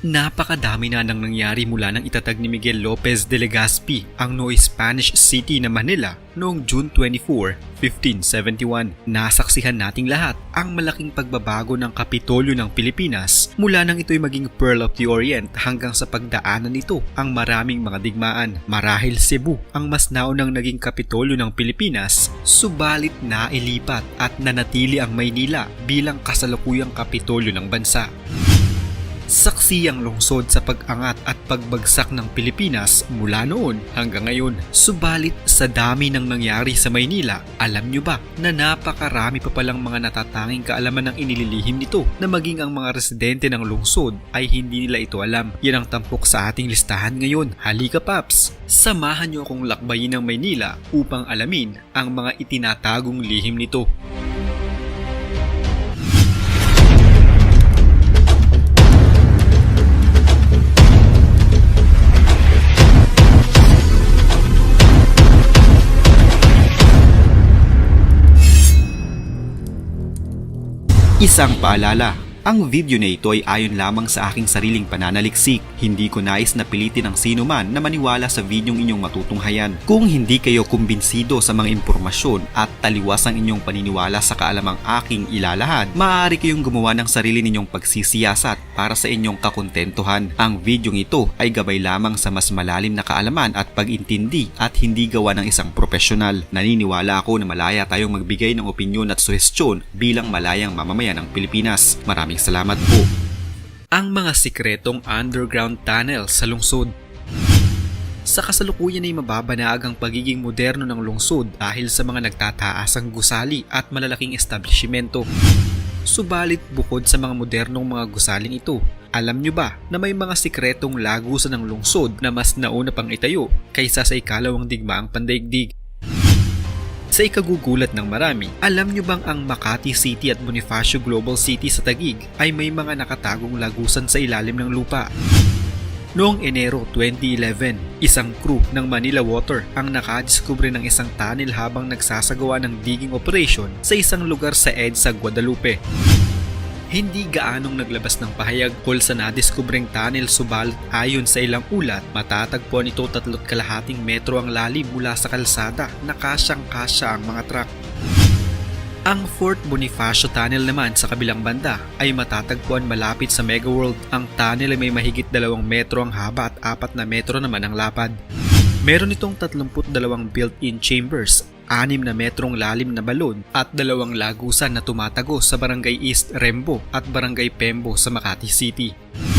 Napakadami na nang nangyari mula nang itatag ni Miguel Lopez de Legazpi ang Noy Spanish City na Manila noong June 24, 1571. Nasaksihan nating lahat ang malaking pagbabago ng Kapitolyo ng Pilipinas mula nang ito'y maging Pearl of the Orient hanggang sa pagdaanan nito ang maraming mga digmaan. Marahil Cebu ang mas naunang naging Kapitolyo ng Pilipinas, subalit nailipat at nanatili ang Maynila bilang kasalukuyang Kapitolyo ng bansa. Saksi ang lungsod sa pag-angat at pagbagsak ng Pilipinas mula noon hanggang ngayon. Subalit sa dami ng nangyari sa Maynila, alam nyo ba na napakarami pa palang mga natatanging kaalaman ng inililihim nito na maging ang mga residente ng lungsod ay hindi nila ito alam? Yan ang tampok sa ating listahan ngayon. Halika Paps! Samahan nyo akong lakbayin ng Maynila upang alamin ang mga itinatagong lihim nito. Isang paalala, ang video na ito ay ayon lamang sa aking sariling pananaliksik. Hindi ko nais na pilitin ang sino man na maniwala sa videong inyong matutunghayan. Kung hindi kayo kumbinsido sa mga impormasyon at taliwas ang inyong paniniwala sa kaalamang aking ilalahad, maaari kayong gumawa ng sarili ninyong pagsisiyasat para sa inyong kakontentuhan. Ang videong ito ay gabay lamang sa mas malalim na kaalaman at pag-intindi at hindi gawa ng isang profesional. Naniniwala ako na malaya tayong magbigay ng opinyon at suhestyon bilang malayang mamamayan ng Pilipinas. Maraming salamat po. Ang mga sikretong underground tunnel sa lungsod. Sa kasalukuyan ay mababanag ang pagiging moderno ng lungsod dahil sa mga nagtataasang gusali at malalaking establishmento. Subalit bukod sa mga modernong mga gusaling ito, alam nyo ba na may mga sikretong lagusan ng lungsod na mas nauna pang itayo kaysa sa ikalawang digmaang pandaigdig? Sa ikagugulat ng marami, alam nyo bang ang Makati City at Bonifacio Global City sa Taguig ay may mga nakatagong lagusan sa ilalim ng lupa? Noong Enero 2011, isang crew ng Manila Water ang nakadiskubre ng isang tunnel habang nagsasagawa ng digging operation sa isang lugar sa EDSA, Guadalupe. Hindi gaanong naglabas ng pahayag tungkol sa nadiskubreng tunnel, subalit ayon sa ilang ulat, matatagpuan ito 3.5 metro ang lalim mula sa kalsada na kasyang-kasya ang mga truck. Ang Fort Bonifacio Tunnel naman sa kabilang banda ay matatagpuan malapit sa Mega World. Ang tunnel ay may mahigit 2 metro ang haba at 4 na metro naman ang lapad. Meron itong 32 built-in chambers, 6 na metrong lalim na balon at 2 lagusan na tumatagos sa Barangay East Rembo at Barangay Pembo sa Makati City.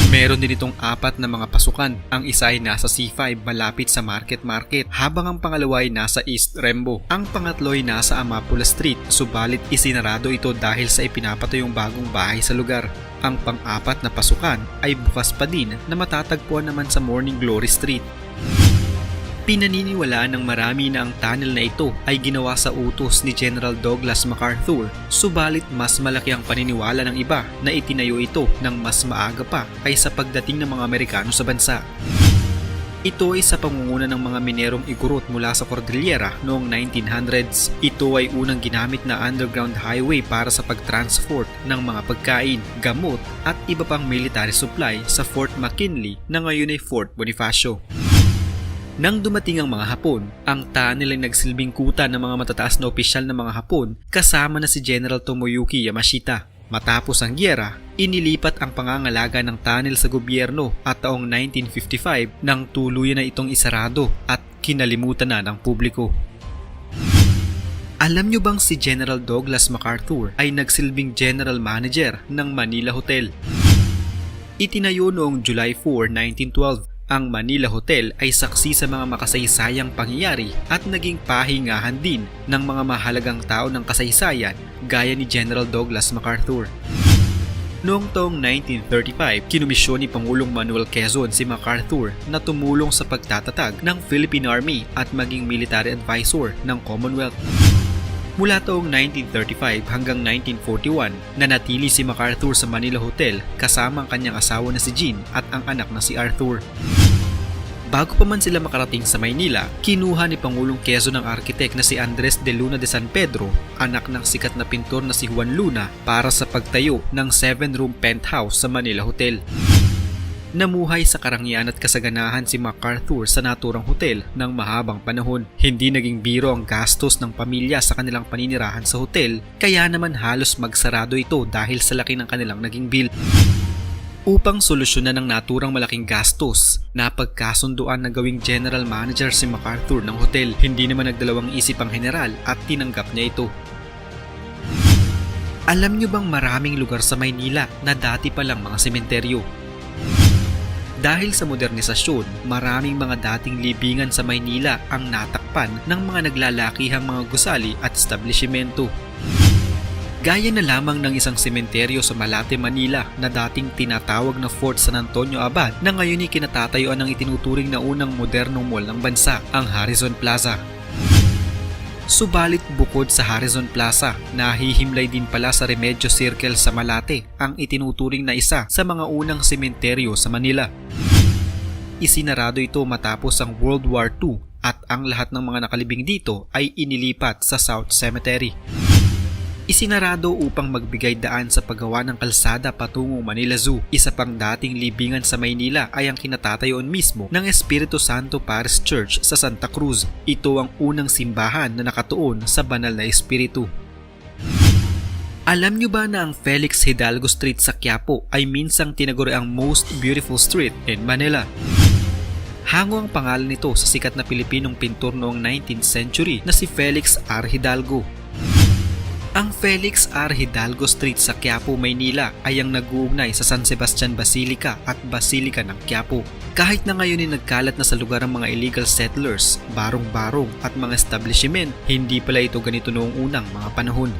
Meron din itong 4 na mga pasukan. Ang isa ay nasa C5 malapit sa Market habang ang pangalawa ay nasa East Rembo. Ang pangatlo ay nasa Amapula Street, subalit isinarado ito dahil sa ipinapatayong bagong bahay sa lugar. Ang pang-4 na pasukan ay bukas pa din na matatagpuan naman sa Morning Glory Street. Pinaniniwalaan ng marami na ang tunnel na ito ay ginawa sa utos ni General Douglas MacArthur, subalit mas malaki ang paniniwala ng iba na itinayo ito ng mas maaga pa kaysa pagdating ng mga Amerikano sa bansa. Ito ay sa pangunguna ng mga minerong igurot mula sa Cordillera noong 1900s. Ito ay unang ginamit na underground highway para sa pagtransport ng mga pagkain, gamot at iba pang military supply sa Fort McKinley na ngayon ay Fort Bonifacio. Nang dumating ang mga Hapon, ang tunnel ay nagsilbing kuta ng mga matataas na opisyal ng mga Hapon kasama na si General Tomoyuki Yamashita. Matapos ang giyera, inilipat ang pangangalaga ng tunnel sa gobyerno at taong 1955 nang tuluyan na itong isarado at kinalimutan na ng publiko. Alam nyo bang si General Douglas MacArthur ay nagsilbing General Manager ng Manila Hotel? Itinayo noong July 4, 1912. Ang Manila Hotel ay saksi sa mga makasaysayang pangyayari at naging pahingahan din ng mga mahalagang tao ng kasaysayan gaya ni General Douglas MacArthur. Noong taong 1935, kinumisyon ni Pangulong Manuel Quezon si MacArthur na tumulong sa pagtatatag ng Philippine Army at maging military advisor ng Commonwealth. Mula taong 1935 hanggang 1941, nanatili si MacArthur sa Manila Hotel kasama ang kanyang asawa na si Jean at ang anak na si Arthur. Bago pa man sila makarating sa Maynila, kinuha ni Pangulong Quezon ang arkitek na si Andres de Luna de San Pedro, anak ng sikat na pintor na si Juan Luna, para sa pagtayo ng 7-room penthouse sa Manila Hotel. Namuhay sa karangyaan at kasaganahan si MacArthur sa naturang hotel ng mahabang panahon. Hindi naging biro ang gastos ng pamilya sa kanilang paninirahan sa hotel, kaya naman halos magsarado ito dahil sa laki ng kanilang naging bill. Upang solusyonan ang naturang malaking gastos, napagkasunduan na gawing general manager si MacArthur ng hotel. Hindi naman nagdalawang isip ang general at tinanggap niya ito. Alam niyo bang maraming lugar sa Maynila na dati palang mga sementeryo? Dahil sa modernisasyon, maraming mga dating libingan sa Maynila ang natakpan ng mga naglalakihang mga gusali at establishmento. Gaya na lamang ng isang sementeryo sa Malate, Manila na dating tinatawag na Fort San Antonio Abad na ngayon ay kinatatayuan ng itinuturing na unang modernong mall ng bansa, ang Harrison Plaza. Subalit bukod sa Harrison Plaza, nahihimlay din pala sa Remedios Circle sa Malate ang itinuturing na isa sa mga unang sementeryo sa Manila. Isinarado ito matapos ang World War II at ang lahat ng mga nakalibing dito ay inilipat sa South Cemetery. Isinarado upang magbigay daan sa paggawa ng kalsada patungong Manila Zoo. Isa pang dating libingan sa Maynila ay ang kinatatayoan mismo ng Espiritu Santo Parish Church sa Santa Cruz. Ito ang unang simbahan na nakatuon sa banal na espiritu. Alam nyo ba na ang Felix Hidalgo Street sa Quiapo ay minsang tinaguri ang most beautiful street in Manila? Hango ang pangalan nito sa sikat na Pilipinong pintor noong 19th century na si Felix R. Hidalgo. Ang Felix R. Hidalgo Street sa Quiapo, Maynila ay ang nag-uugnay sa San Sebastian Basilica at Basilica ng Quiapo. Kahit na ngayon ay nagkalat na sa lugar ang mga illegal settlers, barong-barong at mga establishment, hindi pala ito ganito noong unang mga panahon.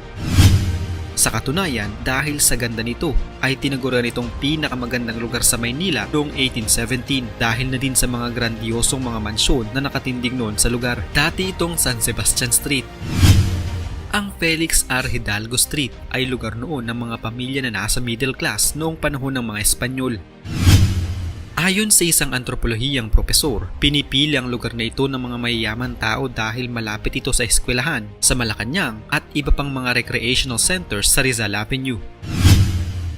Sa katunayan, dahil sa ganda nito, ay tinaguran itong pinakamagandang lugar sa Maynila noong 1817 dahil na din sa mga grandiosong mga mansyon na nakatindig noon sa lugar. Dati itong San Sebastian Street. Ang Felix R. Hidalgo Street ay lugar noon ng mga pamilya na nasa middle class noong panahon ng mga Espanyol. Ayon sa isang antropolohiyang propesor, pinipili ang lugar na ito ng mga mayayaman tao dahil malapit ito sa eskwelahan, sa Malacanang at iba pang mga recreational centers sa Rizal Avenue.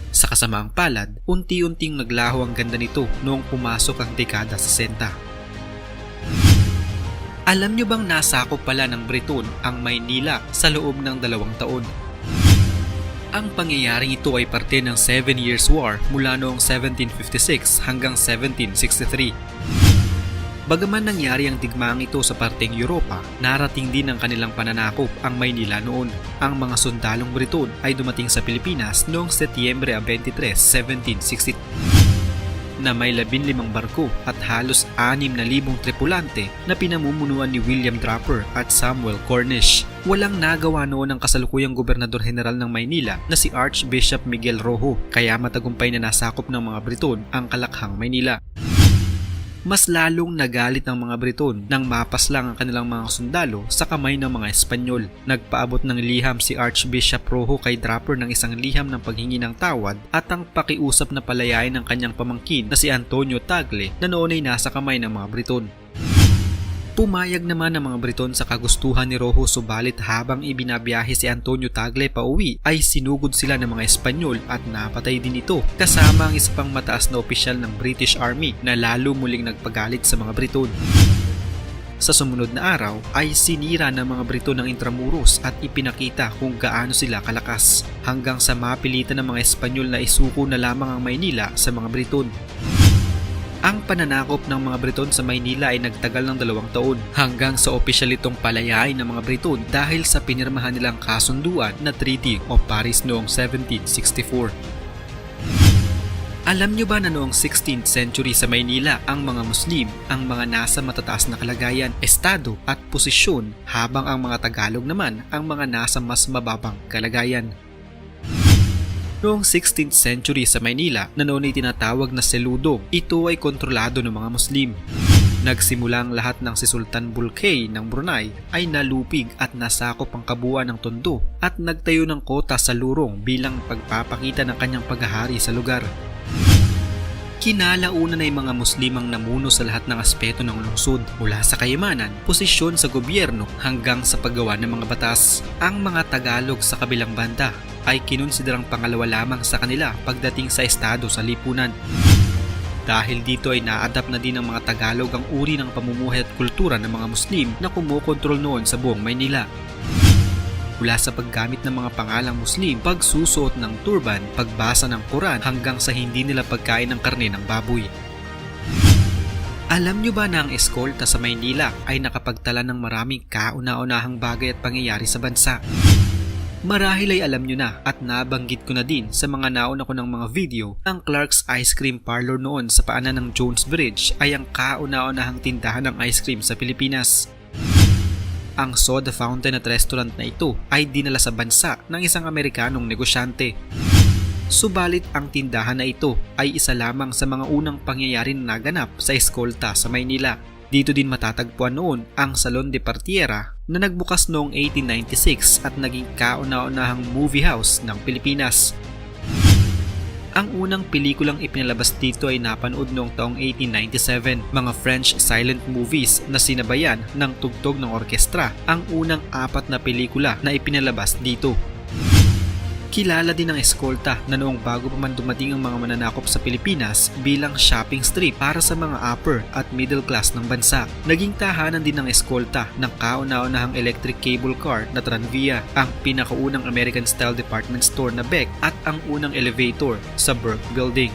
Sa kasamaang palad, unti-unting naglaho ang ganda nito noong pumasok ang dekada 60. Alam nyo bang nasakop pala ng Briton ang Maynila sa loob ng 2 taon? Ang pangyayaring ito ay parte ng 7 Years' War mula noong 1756 hanggang 1763. Bagaman nangyari ang digmaang ito sa parteng Europa, narating din ng kanilang pananakop ang Maynila noon. Ang mga sundalong Briton ay dumating sa Pilipinas noong Setyembre 23, 1762. Na may 15 barko at halos 6,000 tripulante na pinamumunuan ni William Draper at Samuel Cornish. Walang nagawa noon ang kasalukuyang gobernador general ng Maynila na si Archbishop Miguel Rojo, kaya matagumpay na nasakop ng mga Briton ang Kalakhang, Maynila. Mas lalong nagalit ng mga Briton nang mapaslang ang kanilang mga sundalo sa kamay ng mga Espanyol. Nagpaabot ng liham si Archbishop Rojo kay Draper ng isang liham ng paghingi ng tawad at ang pakiusap na palayain ng kanyang pamangkin na si Antonio Tagle na noon ay nasa kamay ng mga Briton. Pumayag naman ang mga Briton sa kagustuhan ni Rojo, subalit habang ibinabiyahe si Antonio Tagle pa uwi ay sinugod sila ng mga Espanyol at napatay din ito, kasama ang isa pang mataas na opisyal ng British Army na lalo muling nagpagalit sa mga Briton. Sa sumunod na araw ay sinira ng mga Briton ang Intramuros at ipinakita kung gaano sila kalakas, hanggang sa mapilitan ng mga Espanyol na isuko na lamang ang Maynila sa mga Briton. Ang pananakop ng mga Briton sa Maynila ay nagtagal ng 2 taon hanggang sa opisyal itong palayain ng mga Briton dahil sa pinirmahan nilang kasunduan na Treaty of Paris noong 1764. Alam nyo ba na noong 16th century sa Maynila ang mga Muslim ang mga nasa matataas na kalagayan, estado at posisyon, habang ang mga Tagalog naman ang mga nasa mas mababang kalagayan? Noong 16th century sa Maynila na noon ay tinatawag na Seludong, ito ay kontrolado ng mga Muslim. Nagsimula ang lahat ng si Sultan Bulkay ng Brunei ay nalupig at nasakop ang kabuuan ng Tondo at nagtayo ng kota sa Lurong bilang pagpapakita ng kanyang paghahari sa lugar. Kinalaunan ay mga Muslim ang namuno sa lahat ng aspeto ng lungsod, mula sa kayamanan, posisyon sa gobyerno hanggang sa paggawa ng mga batas. Ang mga Tagalog sa kabilang banda ay kinonsiderang pangalawa lamang sa kanila pagdating sa estado sa lipunan. Dahil dito ay na-adapt na din ng mga Tagalog ang uri ng pamumuhay at kultura ng mga Muslim na kumukontrol noon sa buong Maynila. Mula sa paggamit ng mga pangalang Muslim, pagsusuot ng turban, pagbasa ng Quran hanggang sa hindi nila pagkain ng karne ng baboy. Alam nyo ba na ang eskolta sa Maynila ay nakapagtala ng maraming kauna-unahang bagay at pangyayari sa bansa? Marahil ay alam nyo na at nabanggit ko na din sa mga nauna ko ng mga video, ang Clark's Ice Cream Parlor noon sa paanan ng Jones Bridge ay ang kauna-unahang tindahan ng ice cream sa Pilipinas. Ang soda fountain at restaurant na ito ay dinala sa bansa ng isang Amerikanong negosyante. Subalit ang tindahan na ito ay isa lamang sa mga unang pangyayari na naganap sa eskolta sa Maynila. Dito din matatagpuan noon ang Salon de Partiera na nagbukas noong 1896 at naging kauna-unahang movie house ng Pilipinas. Ang unang pelikulang ipinalabas dito ay napanood noong taong 1897, mga French silent movies na sinabayan ng tugtog ng orkestra, ang unang 4 na pelikula na ipinalabas dito. Kilala din ang eskolta na noong bago pa man dumating ang mga mananakop sa Pilipinas bilang shopping strip para sa mga upper at middle class ng bansa. Naging tahanan din ng eskolta ng kauna-unahang electric cable car na Tranvia, ang pinakaunang American-style department store na Beck at ang unang elevator sa Burke Building.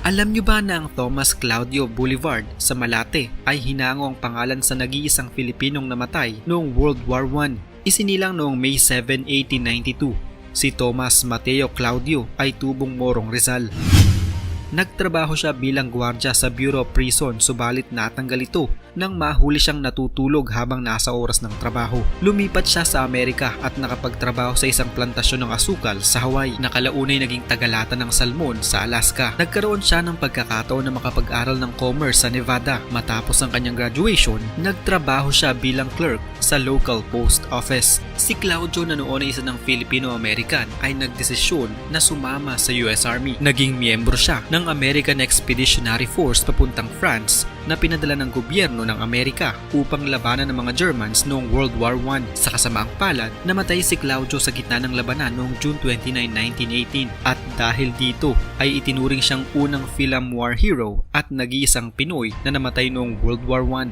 Alam nyo ba na ang Thomas Claudio Boulevard sa Malate ay hinango ang pangalan sa nag-iisang Filipinong namatay noong World War I? Isinilang noong May 7, 1892. Si Thomas Mateo Claudio ay tubong Morong Rizal. Nagtrabaho siya bilang gwardya sa Bureau of Prison, subalit natanggal ito nang mahuli siyang natutulog habang nasa oras ng trabaho. Lumipat siya sa Amerika at nakapagtrabaho sa isang plantasyon ng asukal sa Hawaii. Nakalaunay naging tagalata ng salmon sa Alaska. Nagkaroon siya ng pagkakataon na makapag-aral ng commerce sa Nevada. Matapos ang kanyang graduation, nagtrabaho siya bilang clerk sa local post office. Si Claudio na noon ay isa ng Filipino-American ay nagdesisyon na sumama sa US Army. Naging miyembro siya ng American Expeditionary Force papuntang France na pinadala ng gobyerno ng Amerika upang labanan ng mga Germans noong World War I. Sa kasamaang palad, namatay si Claudio sa gitna ng labanan noong June 29, 1918 at dahil dito ay itinuring siyang unang Film War hero at nag-iisang Pinoy na namatay noong World War I.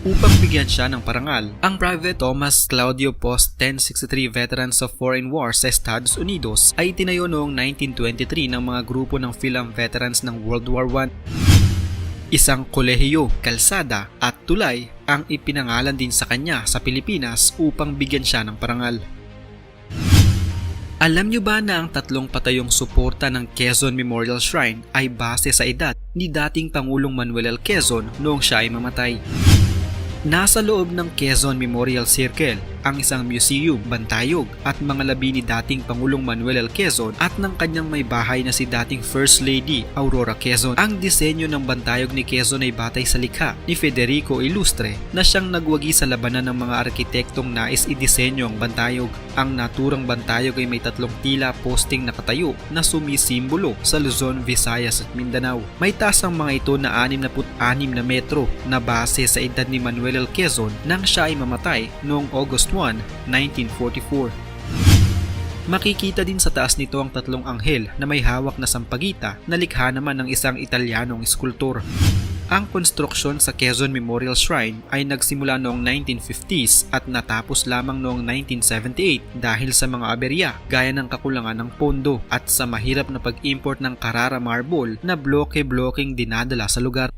Upang bigyan siya ng parangal, ang Private Thomas Claudio Post 1063 Veterans of Foreign Wars sa Estados Unidos ay itinayo noong 1923 ng mga grupo ng film veterans ng World War I. Isang kolehiyo, kalsada at tulay ang ipinangalan din sa kanya sa Pilipinas upang bigyan siya ng parangal. Alam nyo ba na ang 3 patayong suporta ng Quezon Memorial Shrine ay base sa edad ni dating Pangulong Manuel L. Quezon noong siya ay mamatay? Nasa loob ng Quezon Memorial Circle ang isang museum, bantayog at mga labi ni dating Pangulong Manuel L. Quezon at ng kanyang may bahay na si dating First Lady Aurora Quezon. Ang disenyo ng bantayog ni Quezon ay batay sa likha ni Federico Ilustre na siyang nagwagi sa labanan ng mga arkitektong nais idisenyo ang bantayog. Ang naturang bantayog ay may 3 tila posting nakatayo na sumisimbolo sa Luzon, Visayas at Mindanao. May taas ang mga ito na 66 na metro na base sa edad ni Manuel L. Quezon nang siya ay mamatay noong August 1, 1944. Makikita din sa taas nito ang 3 anghel na may hawak na sampagita na likha naman ng isang Italianong eskultor. Ang konstruksyon sa Quezon Memorial Shrine ay nagsimula noong 1950s at natapos lamang noong 1978 dahil sa mga aberya gaya ng kakulangan ng pondo at sa mahirap na pag-import ng Carrara marble na bloke-blokeng dinadala sa lugar.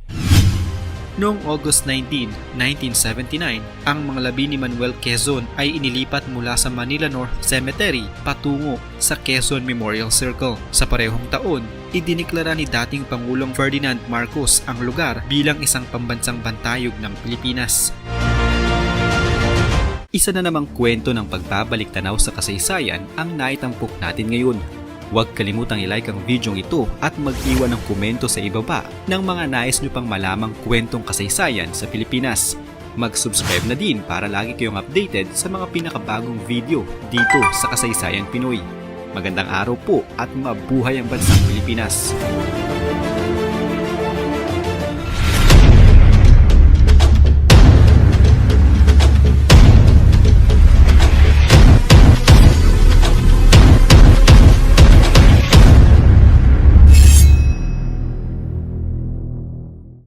Noong August 19, 1979, ang mga labi ni Manuel Quezon ay inilipat mula sa Manila North Cemetery patungo sa Quezon Memorial Circle. Sa parehong taon, idiniklara ni dating Pangulong Ferdinand Marcos ang lugar bilang isang pambansang bantayog ng Pilipinas. Isa na namang kwento ng pagbabalik tanaw sa kasaysayan ang naitampok natin ngayon. Huwag kalimutang i-like ang video ito at mag-iwan ng komento sa ibaba ng mga nais nyo pang malamang kwentong kasaysayan sa Pilipinas. Mag-subscribe na din para lagi kayong updated sa mga pinakabagong video dito sa Kasaysayan Pinoy. Magandang araw po at mabuhay ang bansang Pilipinas!